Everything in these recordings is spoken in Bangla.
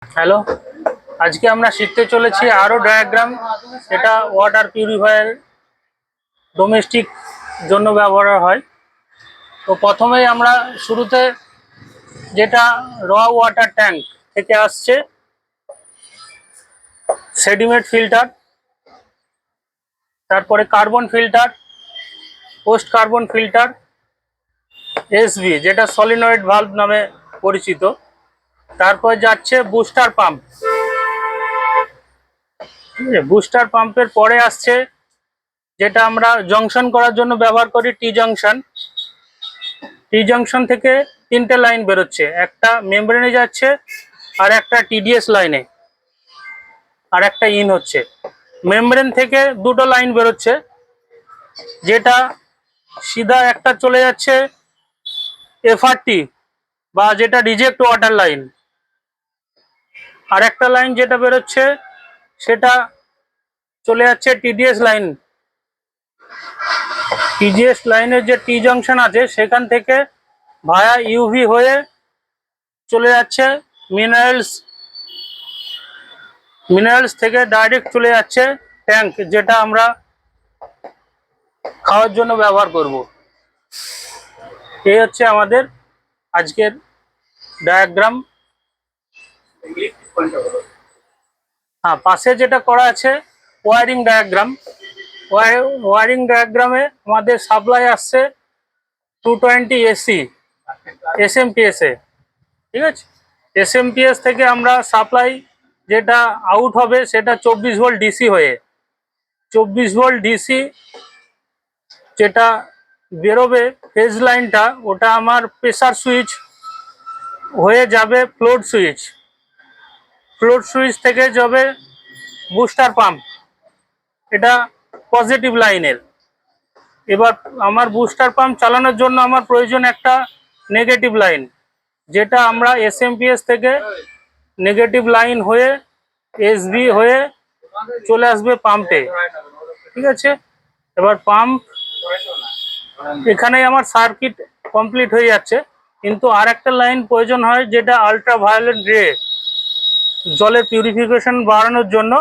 হ্যালো, আজকে আমরা শিখতে চলেছি আরও ডায়াগ্রাম। এটা ওয়াটার পিউরিফায়ার ডোমেস্টিক জন্য ব্যবহার হয়। তো প্রথমেই আমরা শুরুতে যেটা র ওয়াটার ট্যাঙ্ক থেকে আসছে সেডিমেন্ট ফিল্টার, তারপরে carbon filter, post carbon filter, SV যেটা সলিনয়েড ভালভ নামে পরিচিত, তারপর যাচ্ছে বুস্টার পাম্প। বুস্টার পাম্পের পরে আসছে যেটা আমরা জংশন করার জন্য ব্যবহার করি টি জাংশন। টি জাংশন থেকে তিনটে লাইন বেরোচ্ছে, একটা মেমব্রেনে যাচ্ছে, আর একটা টিডিএস লাইনে, আর একটা ইন হচ্ছে। মেমব্রেন থেকে দুটো লাইন বেরোচ্ছে, যেটা সিধা একটা চলে যাচ্ছে এফআরটি বা যেটা রিজেক্ট ওয়াটার লাইন, আর একটা লাইন যেটা বেরোচ্ছে সেটা চলে যাচ্ছে টিডিএস লাইন। টিডিএস লাইনের যে টি জাংশন আছে সেখান থেকে ভায়া ইউভি হয়ে চলে যাচ্ছে মিনারেলস থেকে ডাইরেক্ট চলে যাচ্ছে ট্যাঙ্ক, যেটা আমরা খাওয়ার জন্য ব্যবহার করব। এই হচ্ছে আমাদের আজকের ডায়াগ্রাম। হ্যাঁ, পাশে যেটা করা আছে ওয়ারিং ডায়াগ্রাম। ওয়ারিং ডায়াগ্রামে আমাদের সাপ্লাই আসছে 220 এসি এসএমপিএস এ, ঠিক আছে। এসএমপিএস থেকে আমরা সাপ্লাই যেটা আউট হবে সেটা 24 ভোল্ট ডিসি হয়ে, 24 ভোল্ট ডিসি যেটা বেরোবে ফেজ লাইনটা, ওটা আমার প্রেসার সুইচ হয়ে যাবে ফ্লোট সুইচ। ফ্লোট সুইচ থেকে যাবে বুস্টার পাম্প, এটা পজিটিভ লাইনের। এবার আমার বুস্টার পাম্প চালানোর জন্য আমার প্রয়োজন একটা নেগেটিভ লাইন, যেটা আমরা এসএমপিএস থেকে নেগেটিভ লাইন হয়ে এসবি হয়ে চলে আসবে পাম্পে, ঠিক আছে। এবার পাম্প এখানেই আমার সার্কিট কমপ্লিট হয়ে যাচ্ছে, কিন্তু আর একটা লাইন প্রয়োজন হয় যেটা আলট্রা ভায়োলেট রে, জলের পিউরিফিকেশন বাড়ানোর জন্য।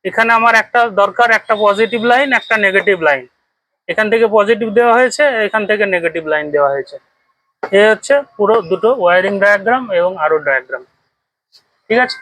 এখানে আমার একটা দরকার, একটা পজিটিভ লাইন, একটা নেগেটিভ লাইন। এখান থেকে পজিটিভ দেওয়া হয়েছে, এখান থেকে নেগেটিভ লাইন দেওয়া হয়েছে। এই হচ্ছে পুরো দুটো ওয়ারিং ডায়াগ্রাম এবং আরও ডায়াগ্রাম, ঠিক আছে।